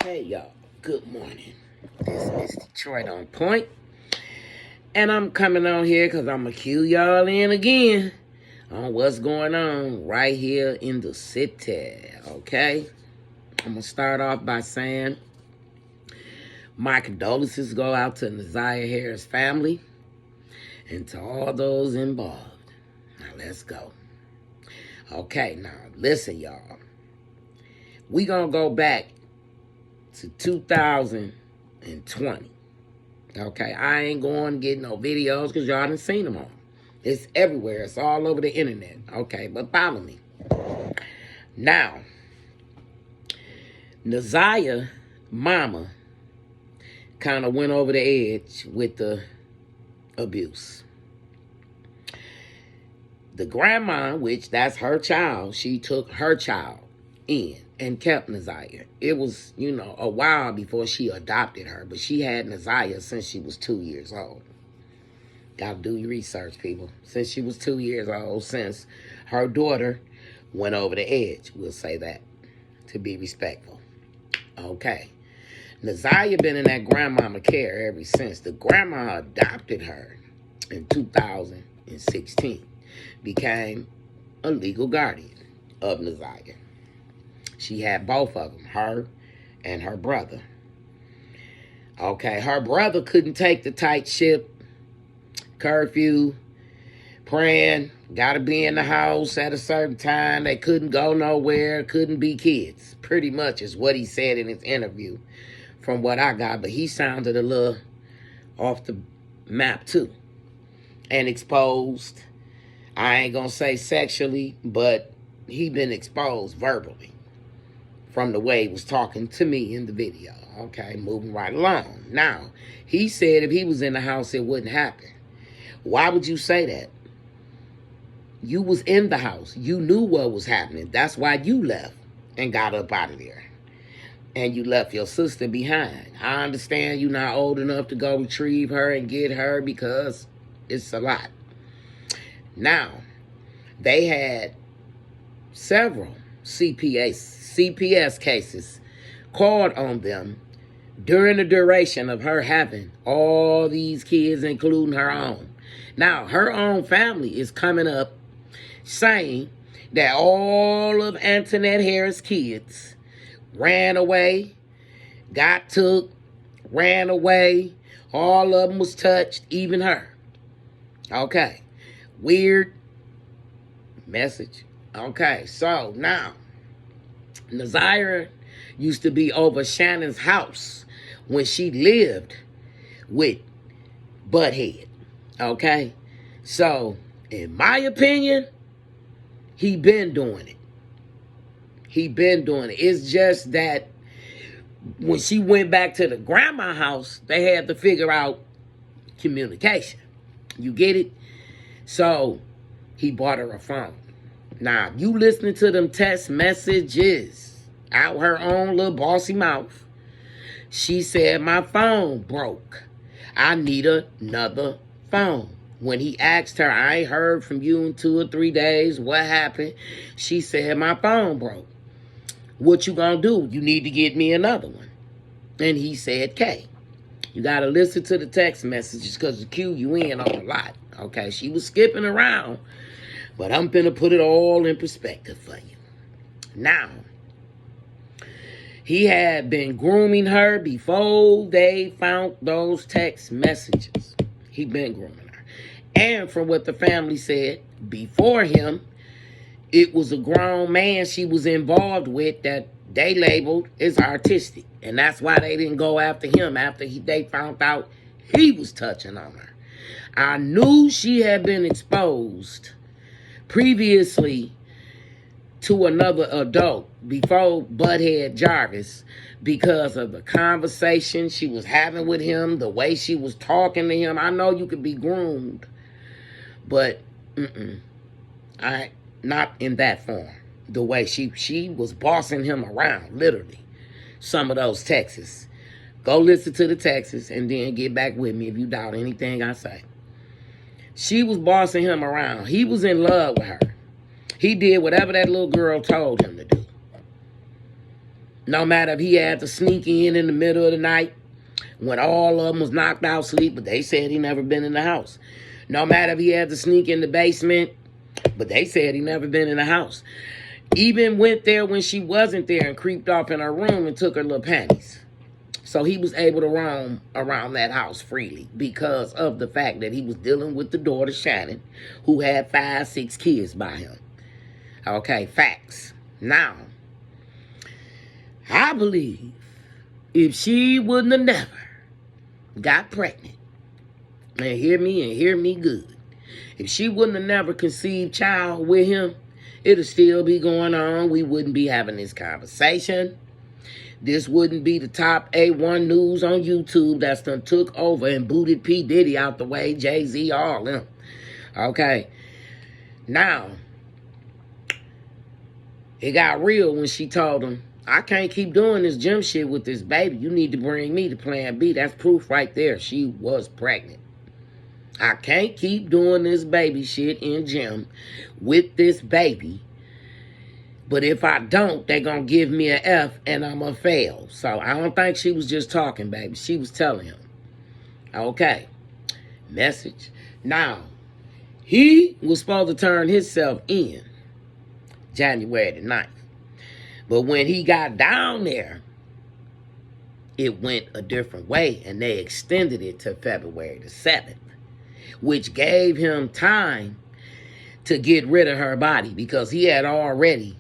Hey y'all, good morning. This is Detroit on Point, and I'm coming on here because I'm going to cue y'all in again on what's going on right here in the city, okay? I'm going to start off by saying my condolences go out to Naziah Harris' family and to all those involved. Now let's go. Okay, now listen y'all. We going to go back to 2020. Okay, I ain't going to get no videos because y'all done seen them all. It's everywhere. It's all over the internet. Okay, but follow me. Now, Naziah mama kind of went over the edge with the abuse. The grandma, which that's her child, she took her child in and kept Naziah. It was, a while before she adopted her, but she had Naziah since she was 2 years old. Gotta do your research, people. Since she was 2 years old, since her daughter went over the edge, we'll say that, to be respectful. Okay. Naziah been in that grandmama care ever since. The grandma adopted her in 2016, became a legal guardian of Naziah. She had both of them, her and her brother. Okay, her brother couldn't take the tight ship, curfew, praying, gotta be in the house at a certain time. They couldn't go nowhere, couldn't be kids. Pretty much is what he said in his interview from what I got. But he sounded a little off the map too. And exposed, I ain't gonna say sexually, but he been exposed verbally from the way he was talking to me in the video. Okay, moving right along. Now, he said if he was in the house, it wouldn't happen. Why would you say that? You was in the house. You knew what was happening. That's why you left and got up out of there. And you left your sister behind. I understand you're not old enough to go retrieve her and get her because it's a lot. Now, they had several CPS cases called on them during the duration of her having all these kids, including her own. Now, her own family is coming up saying that all of Antoinette Harris' kids ran away, got took, ran away. All of them was touched, even her. Okay. Weird message. Okay, so now, Naziah used to be over Shannon's house when she lived with Butthead. Okay? So, in my opinion, he been doing it. He been doing it. It's just that when she went back to the grandma house, they had to figure out communication. You get it? So, he bought her a phone. Now, you listening to them text messages out her own little bossy mouth. She said, my phone broke. I need another phone. When he asked her, I ain't heard from you in 2 or 3 days. What happened? She said, my phone broke. What you gonna do? You need to get me another one. And he said, K. You got to listen to the text messages because it cue you in on a lot. Okay, she was skipping around. But I'm going to put it all in perspective for you. Now, he had been grooming her before they found those text messages. He been grooming her. And from what the family said, before him, it was a grown man she was involved with that they labeled as artistic. And that's why they didn't go after him after they found out he was touching on her. I knew she had been exposed previously to another adult before Butthead Jarvis because of the conversation she was having with him, the way she was talking to him. I know you could be groomed, but not in that form. The way she was bossing him around, literally. Some of those texts. Go listen to the texts and then get back with me if you doubt anything I say. She was bossing him around. He was in love with her. He did whatever that little girl told him to do. No matter if he had to sneak in the middle of the night when all of them was knocked out sleep, but they said he never been in the house. No matter if he had to sneak in the basement, but they said he never been in the house. Even went there when she wasn't there and creeped off in her room and took her little panties. So he was able to roam around that house freely because of the fact that he was dealing with the daughter, Shannon, who had 5, 6 kids by him. Okay, facts. Now, I believe if she wouldn't have never got pregnant, and hear me good, if she wouldn't have never conceived child with him, it'll still be going on. We wouldn't be having this conversation. This wouldn't be the top A1 news on YouTube that's done took over and booted P. Diddy out the way, Jay-Z, all them. Okay. Now, it got real when she told him, I can't keep doing this gym shit with this baby. You need to bring me to Plan B. That's proof right there. She was pregnant. I can't keep doing this baby shit in gym with this baby. But if I don't, they're going to give me an F and I'm going to fail. So I don't think she was just talking, baby. She was telling him. Okay. Message. Now, he was supposed to turn himself in January the 9th. But when he got down there, it went a different way. And they extended it to February the 7th. Which gave him time to get rid of her body. Because he had already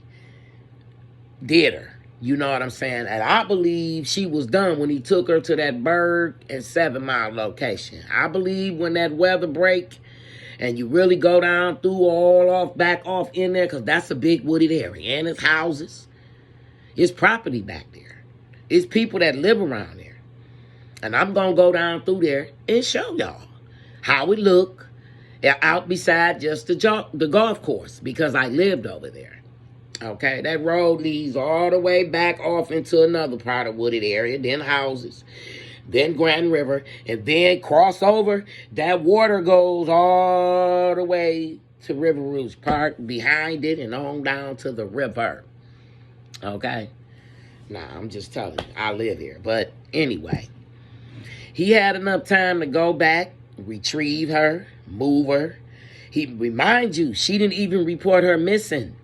did her. You know what I'm saying? And I believe she was done when he took her to that Berg and 7 Mile location. I believe when that weather break and you really go down through all off, back off in there, because that's a big wooded area. And it's houses. It's property back there. It's people that live around there. And I'm going to go down through there and show y'all how it look out beside just the golf course, because I lived over there. Okay, that road leads all the way back off into another part of wooded area, then houses, then Grand River, and then cross over. That water goes all the way to River Rouge Park, behind it, and on down to the river. Okay? Nah, I'm just telling you, I live here. But anyway, he had enough time to go back, retrieve her, move her. He remind you, she didn't even report her missing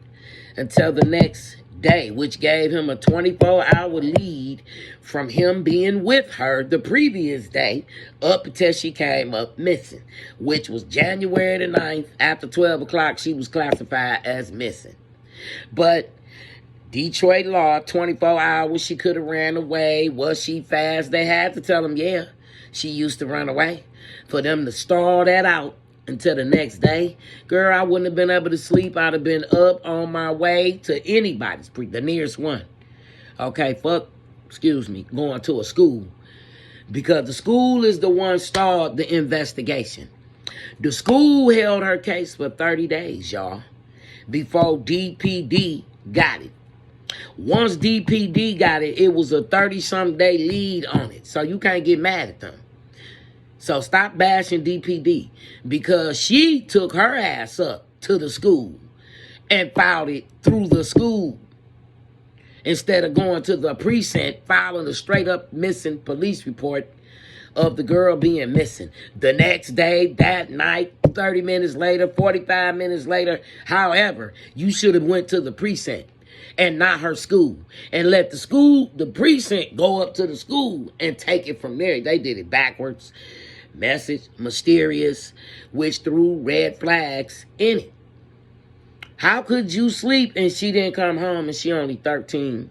until the next day, which gave him a 24-hour lead from him being with her the previous day up until she came up missing, which was January the 9th. After 12 o'clock, she was classified as missing. But Detroit law, 24 hours, she could have ran away. Was she fast? They had to tell him, yeah, she used to run away. For them to stall that out until the next day, girl, I wouldn't have been able to sleep. I'd have been up on my way to anybody's, the nearest one. Okay, going to a school. Because the school is the one stalled the investigation. The school held her case for 30 days, y'all, before DPD got it. Once DPD got it, it was a 30-something day lead on it. So you can't get mad at them. So stop bashing DPD, because she took her ass up to the school and filed it through the school instead of going to the precinct, filing a straight-up missing police report of the girl being missing. The next day, that night, 30 minutes later, 45 minutes later, however, you should have went to the precinct and not her school, and let the precinct go up to the school and take it from there. They did it backwards. Message, mysterious, which threw red flags in it. How could you sleep and she didn't come home and she only 12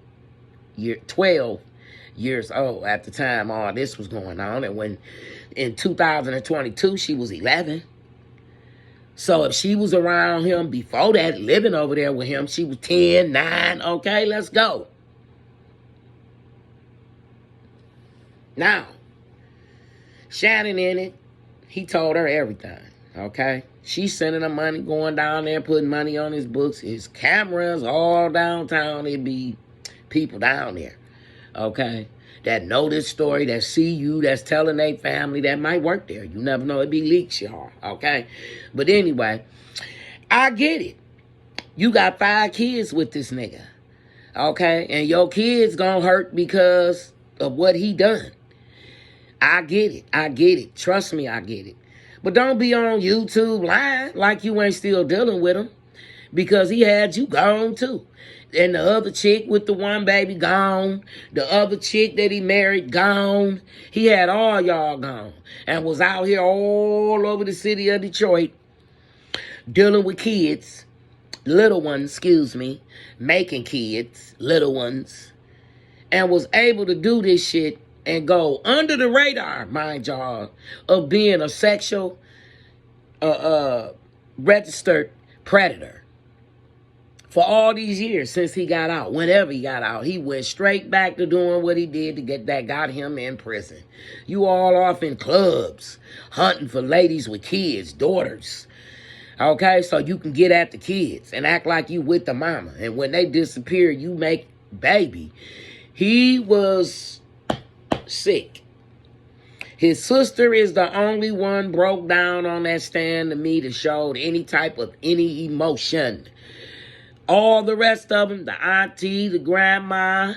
years old at the time all this was going on? And when in 2022, she was 11. So if she was around him before that, living over there with him, she was 10, 9. Okay, let's go. Now, Shannon in it, he told her everything, okay? She's sending him money, going down there, putting money on his books. His cameras all downtown. It be people down there, okay, that know this story, that see you, that's telling their family, that might work there. You never know. It be leaks, y'all, okay? But anyway, I get it. You got 5 kids with this nigga, Okay? And your kids gonna hurt because of what he done. I get it. I get it. Trust me, I get it. But don't be on YouTube lying like you ain't still dealing with him, because he had you gone too. And the other chick with the one baby gone. The other chick that he married gone. He had all y'all gone. And was out here all over the city of Detroit dealing with kids. Little ones, excuse me. Making kids. Little ones. And was able to do this shit and go under the radar, mind y'all, of being a sexual registered predator. For all these years since he got out, whenever he got out, he went straight back to doing what he did to get that got him in prison. You all off in clubs, hunting for ladies with kids, daughters. Okay, so you can get at the kids and act like you with the mama. And when they disappear, you make baby. He was sick. His sister is the only one broke down on that stand to me that showed any type of any emotion. All the rest of them, the auntie, the grandma,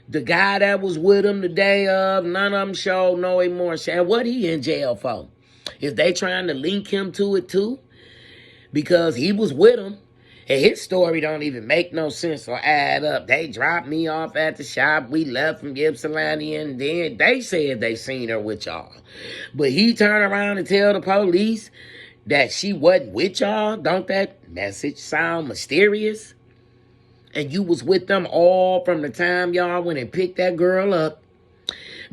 the guy that was with him the day of, none of them showed no emotion. And what he in jail for? Is they trying to link him to it too? Because he was with him. And his story don't even make no sense or add up. They dropped me off at the shop. We left from Ypsilanti, and then they said they seen her with y'all. But he turned around and tell the police that she wasn't with y'all. Don't that message sound mysterious? And you was with them all from the time y'all went and picked that girl up.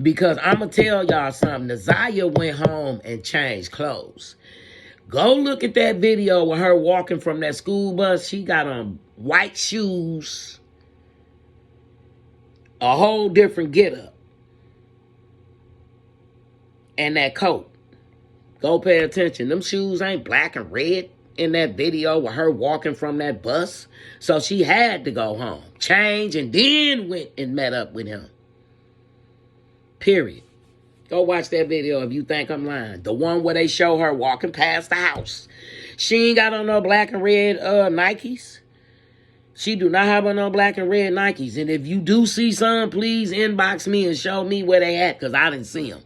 Because I'm going to tell y'all something. Naziah went home and changed clothes. Go look at that video with her walking from that school bus. She got on white shoes. A whole different getup. And that coat. Go pay attention. Them shoes ain't black and red in that video with her walking from that bus. So she had to go home, change, and then went and met up with him. Period. Go watch that video if you think I'm lying. The one where they show her walking past the house. She ain't got on no black and red Nikes. She do not have on no black and red Nikes. And if you do see some, please inbox me and show me where they at, because I didn't see them.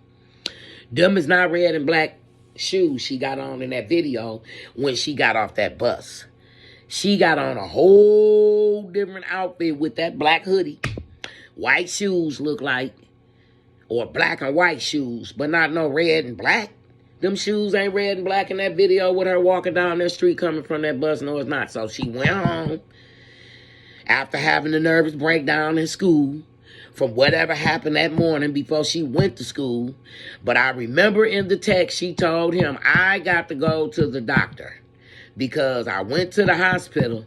Them is not red and black shoes she got on in that video when she got off that bus. She got on a whole different outfit with that black hoodie. White shoes look like. Or black and white shoes, but not no red and black. Them shoes ain't red and black in that video with her walking down that street coming from that bus. No, it's not. So she went home after having a nervous breakdown in school from whatever happened that morning before she went to school. But I remember in the text she told him, I got to go to the doctor because I went to the hospital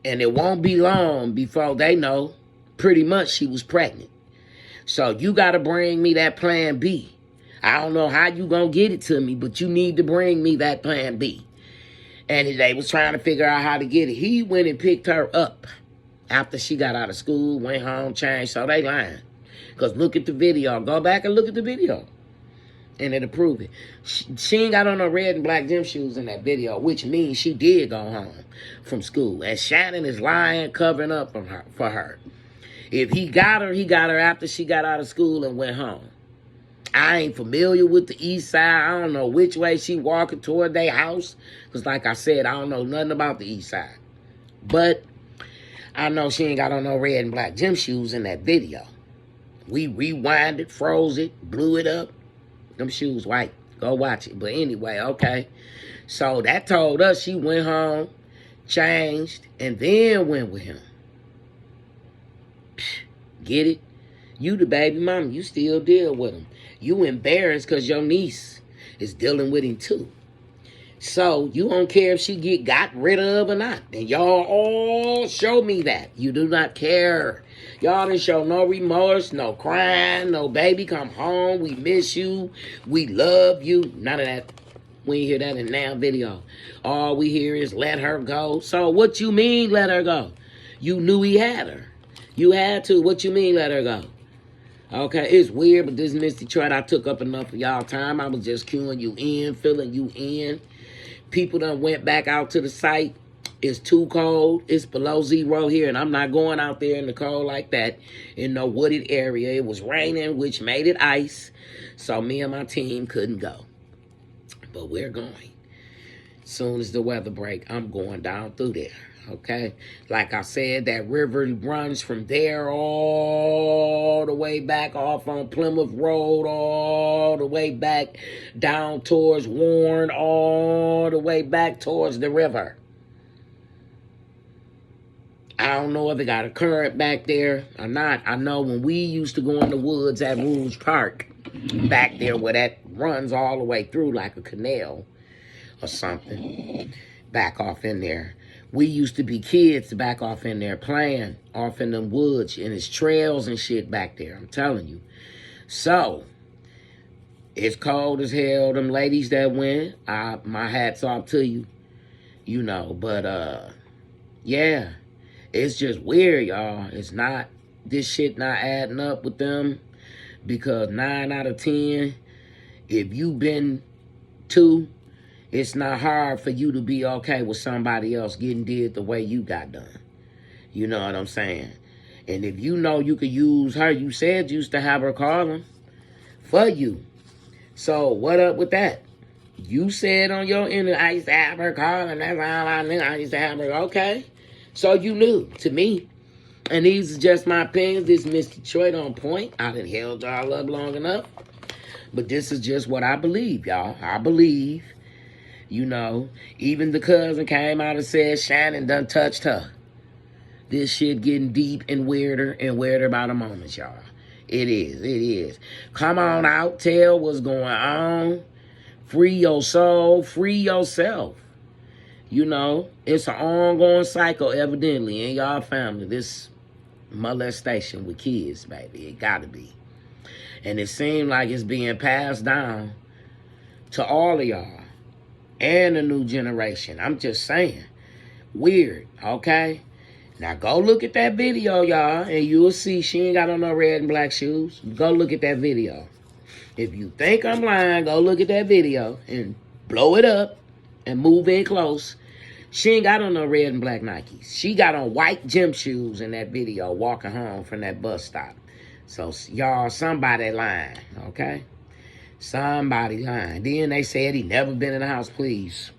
and it won't be long before they know pretty much she was pregnant. So you got to bring me that plan B. I don't know how you going to get it to me, but you need to bring me that plan B. And they was trying to figure out how to get it. He went and picked her up after she got out of school, went home, changed. So they lying. Because look at the video. Go back and look at the video. And it'll prove it. She ain't got on no red and black gym shoes in that video, which means she did go home from school. And Shannon is lying, covering up for her. If he got her after she got out of school and went home. I ain't familiar with the east side. I don't know which way she walking toward their house. Because like I said, I don't know nothing about the east side. But I know she ain't got on no red and black gym shoes in that video. We rewind it, froze it, blew it up. Them shoes white. Go watch it. But anyway, okay. So that told us she went home, changed, and then went with him. Get it? You the baby mama. You still deal with him. You embarrassed because your niece is dealing with him too. So you don't care if she got rid of or not. And y'all all show me that. You do not care. Y'all didn't show no remorse, no crying, no baby come home. We miss you. We love you. None of that. We ain't hear that in that video. All we hear is let her go. So what you mean let her go? You knew he had her. You had to. What you mean let her go? Okay, it's weird, but this Miss Detroit, I took up enough of y'all time. I was just queuing you in, filling you in. People done went back out to the site It's too cold. It's below zero here, and I'm not going out there in the cold like that in no wooded area. It was raining, which made it ice, so me and my team couldn't go. But we're going. Soon as the weather break, I'm going down through there. Okay, like I said, that river runs from there all the way back off on Plymouth Road, all the way back down towards Warren, all the way back towards the river. I don't know if it got a current back there or not. I know when we used to go in the woods at Rouge Park, back there where that runs all the way through like a canal or something, back off in there. We used to be kids back off in there playing off in the woods, and it's trails and shit back there, I'm telling you. So, it's cold as hell. Them ladies that went, my hat's off to you, you know. But, yeah, it's just weird, y'all. It's not, this shit not adding up with them, because 9 out of 10, if you been to, it's not hard for you to be okay with somebody else getting did the way you got done. You know what I'm saying? And if you know you could use her, you said you used to have her calling for you. So what up with that? You said on your internet, I used to have her calling. That's all I knew. I used to have her. Okay. So you knew, to me. And these are just my opinions. This Miss Detroit on point. I done held y'all up long enough. But this is just what I believe, y'all. I believe. You know, even the cousin came out and said Shannon done touched her. This shit getting deep and weirder by the moments, y'all. It is, it is. Come on out, tell what's going on. Free your soul, free yourself. You know, it's an ongoing cycle, evidently, in y'all family. This molestation with kids, baby. It gotta be. And it seems like it's being passed down to all of y'all. And the new generation. I'm just saying. Weird, okay? Now go look at that video, y'all, and you'll see she ain't got on no red and black shoes. Go look at that video. If you think I'm lying, go look at that video and blow it up and move in close. She ain't got on no red and black Nikes. She got on white gym shoes in that video walking home from that bus stop. So, y'all, somebody lying, okay? Somebody lying. Then they said he never been in the house, please.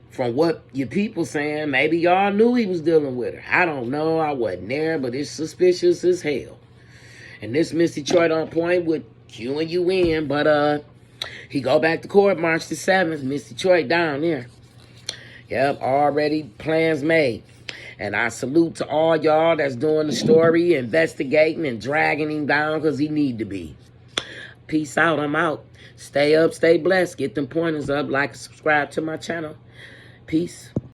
From what your people saying, maybe y'all knew he was dealing with her. I don't know. I wasn't there, but it's suspicious as hell. And this Miss Detroit on point with queuing you in, but he go back to court March the 7th. Miss Detroit down there. Yep, already plans made. And I salute to all y'all that's doing the story, investigating and dragging him down because he need to be. Peace out. I'm out. Stay up, stay blessed. Get them pointers up. Like and subscribe to my channel. Peace.